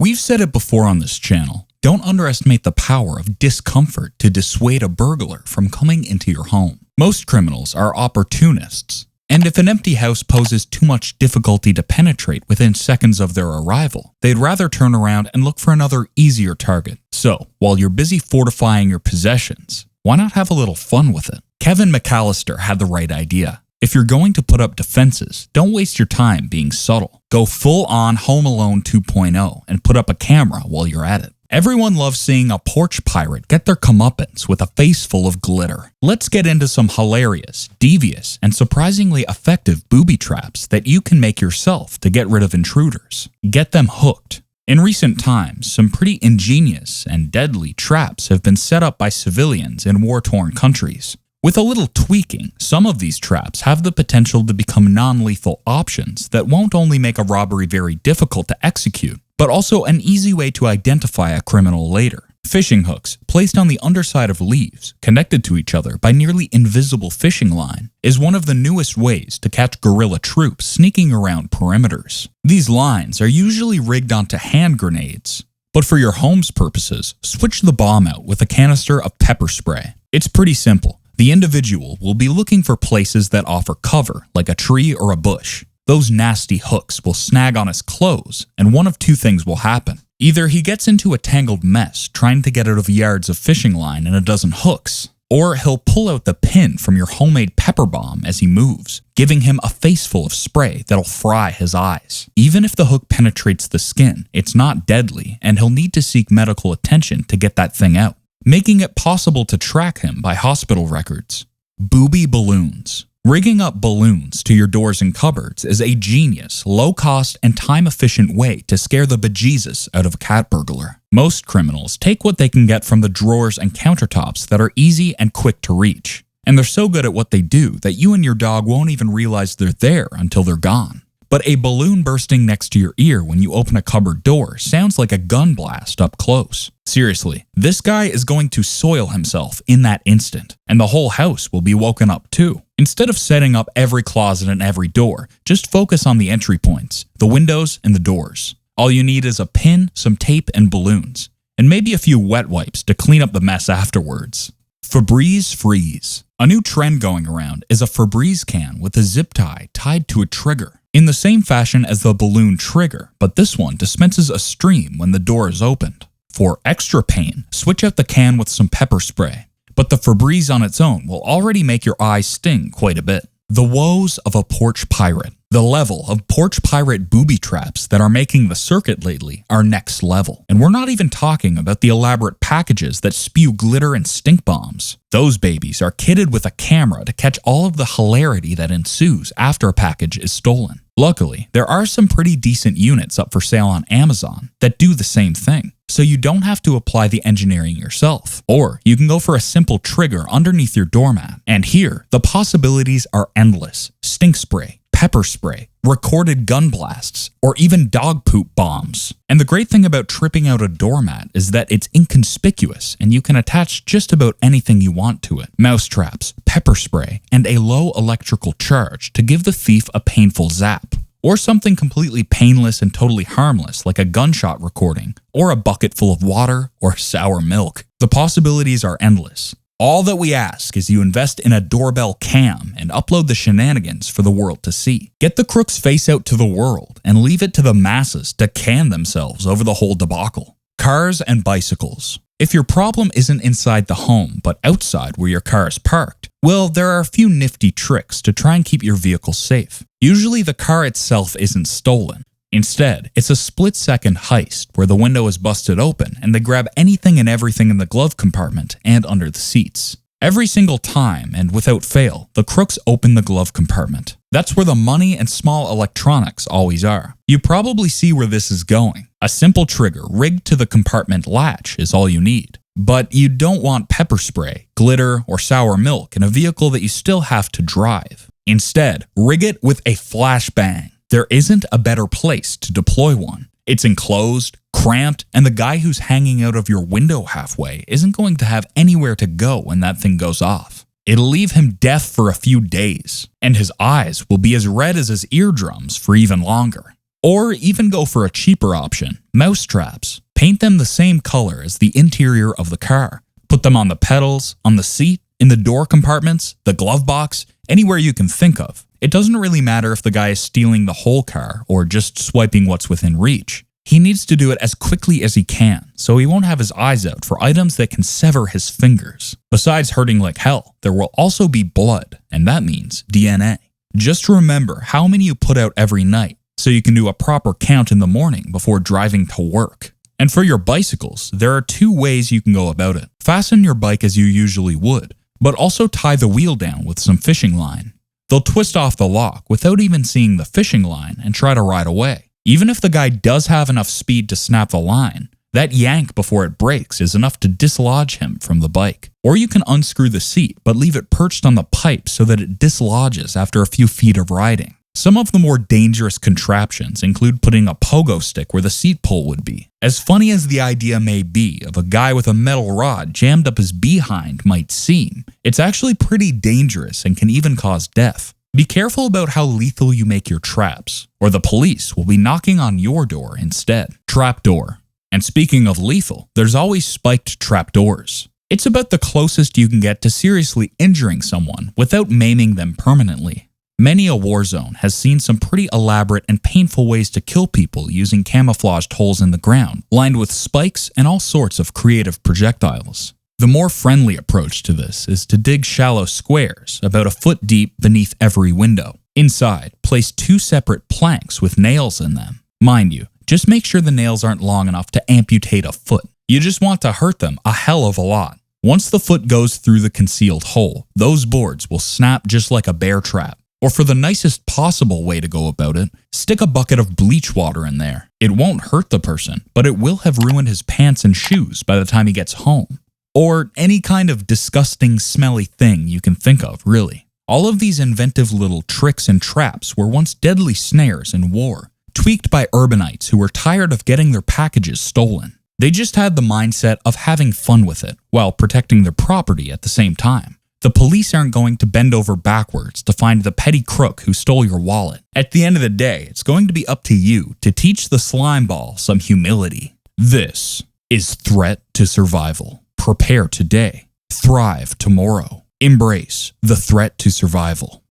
We've said it before on this channel, don't underestimate the power of discomfort to dissuade a burglar from coming into your home. Most criminals are opportunists, and if an empty house poses too much difficulty to penetrate within seconds of their arrival, they'd rather turn around and look for another easier target. So, while you're busy fortifying your possessions, why not have a little fun with it? Kevin McAllister had the right idea. If you're going to put up defenses, don't waste your time being subtle. Go full-on Home Alone 2.0 and put up a camera while you're at it. Everyone loves seeing a porch pirate get their comeuppance with a face full of glitter. Let's get into some hilarious, devious, and surprisingly effective booby traps that you can make yourself to get rid of intruders. Get them hooked. In recent times, some pretty ingenious and deadly traps have been set up by civilians in war-torn countries. With a little tweaking, some of these traps have the potential to become non-lethal options that won't only make a robbery very difficult to execute, but also an easy way to identify a criminal later. Fishing hooks, placed on the underside of leaves, connected to each other by nearly invisible fishing line, is one of the newest ways to catch guerrilla troops sneaking around perimeters. These lines are usually rigged onto hand grenades, but for your home's purposes, switch the bomb out with a canister of pepper spray. It's pretty simple. The individual will be looking for places that offer cover, like a tree or a bush. Those nasty hooks will snag on his clothes, and one of two things will happen. Either he gets into a tangled mess trying to get out of yards of fishing line and a dozen hooks, or he'll pull out the pin from your homemade pepper bomb as he moves, giving him a face full of spray that'll fry his eyes. Even if the hook penetrates the skin, it's not deadly, and he'll need to seek medical attention to get that thing out, making it possible to track him by hospital records. Booby Balloons. Rigging up balloons to your doors and cupboards is a genius, low-cost, and time-efficient way to scare the bejesus out of a cat burglar. Most criminals take what they can get from the drawers and countertops that are easy and quick to reach, and they're so good at what they do that you and your dog won't even realize they're there until they're gone. But a balloon bursting next to your ear when you open a cupboard door sounds like a gun blast up close. Seriously, this guy is going to soil himself in that instant, and the whole house will be woken up too. Instead of setting up every closet and every door, just focus on the entry points, the windows and the doors. All you need is a pin, some tape, and balloons, and maybe a few wet wipes to clean up the mess afterwards. FBreeze Freeze. A new trend going around is a FBreeze can with a zip tie tied to a trigger, in the same fashion as the balloon trigger, but this one dispenses a stream when the door is opened. For extra pain, switch out the can with some pepper spray, but the FBreeze on its own will already make your eyes sting quite a bit. The woes of a porch pirate. The level of porch pirate booby traps that are making the circuit lately are next level. And we're not even talking about the elaborate packages that spew glitter and stink bombs. Those babies are kitted with a camera to catch all of the hilarity that ensues after a package is stolen. Luckily, there are some pretty decent units up for sale on Amazon that do the same thing, so you don't have to apply the engineering yourself. Or you can go for a simple trigger underneath your doormat. And here, the possibilities are endless. Stink spray, pepper spray, recorded gun blasts, or even dog poop bombs. And the great thing about tripping out a doormat is that it's inconspicuous and you can attach just about anything you want to it. Mouse traps, pepper spray, and a low electrical charge to give the thief a painful zap. Or something completely painless and totally harmless like a gunshot recording, or a bucket full of water, or sour milk. The possibilities are endless. All that we ask is you invest in a doorbell cam and upload the shenanigans for the world to see. Get the crook's face out to the world and leave it to the masses to can themselves over the whole debacle. Cars and bicycles. If your problem isn't inside the home but outside where your car is parked, well, there are a few nifty tricks to try and keep your vehicle safe. Usually the car itself isn't stolen. Instead, it's a split-second heist where the window is busted open and they grab anything and everything in the glove compartment and under the seats. Every single time, and without fail, the crooks open the glove compartment. That's where the money and small electronics always are. You probably see where this is going. A simple trigger rigged to the compartment latch is all you need. But you don't want pepper spray, glitter, or sour milk in a vehicle that you still have to drive. Instead, rig it with a flashbang. There isn't a better place to deploy one. It's enclosed, cramped, and the guy who's hanging out of your window halfway isn't going to have anywhere to go when that thing goes off. It'll leave him deaf for a few days, and his eyes will be as red as his eardrums for even longer. Or even go for a cheaper option, mouse traps. Paint them the same color as the interior of the car. Put them on the pedals, on the seat, in the door compartments, the glove box, anywhere you can think of. It doesn't really matter if the guy is stealing the whole car or just swiping what's within reach. He needs to do it as quickly as he can, so he won't have his eyes out for items that can sever his fingers. Besides hurting like hell, there will also be blood, and that means DNA. Just remember how many you put out every night, so you can do a proper count in the morning before driving to work. And for your bicycles, there are 2 ways you can go about it. Fasten your bike as you usually would, but also tie the wheel down with some fishing line. They'll twist off the lock without even seeing the fishing line and try to ride away. Even if the guy does have enough speed to snap the line, that yank before it breaks is enough to dislodge him from the bike. Or you can unscrew the seat but leave it perched on the pipe so that it dislodges after a few feet of riding. Some of the more dangerous contraptions include putting a pogo stick where the seat pole would be. As funny as the idea may be of a guy with a metal rod jammed up his behind might seem, it's actually pretty dangerous and can even cause death. Be careful about how lethal you make your traps, or the police will be knocking on your door instead. Trapdoor. And speaking of lethal, there's always spiked trapdoors. It's about the closest you can get to seriously injuring someone without maiming them permanently. Many a war zone has seen some pretty elaborate and painful ways to kill people using camouflaged holes in the ground, lined with spikes and all sorts of creative projectiles. The more friendly approach to this is to dig shallow squares, about a foot deep beneath every window. Inside, place 2 separate planks with nails in them. Mind you, just make sure the nails aren't long enough to amputate a foot. You just want to hurt them a hell of a lot. Once the foot goes through the concealed hole, those boards will snap just like a bear trap. Or for the nicest possible way to go about it, stick a bucket of bleach water in there. It won't hurt the person, but it will have ruined his pants and shoes by the time he gets home. Or any kind of disgusting, smelly thing you can think of, really. All of these inventive little tricks and traps were once deadly snares in war, tweaked by urbanites who were tired of getting their packages stolen. They just had the mindset of having fun with it, while protecting their property at the same time. The police aren't going to bend over backwards to find the petty crook who stole your wallet. At the end of the day, it's going to be up to you to teach the slime ball some humility. This is Threat to Survival. Prepare today. Thrive tomorrow. Embrace the threat to survival.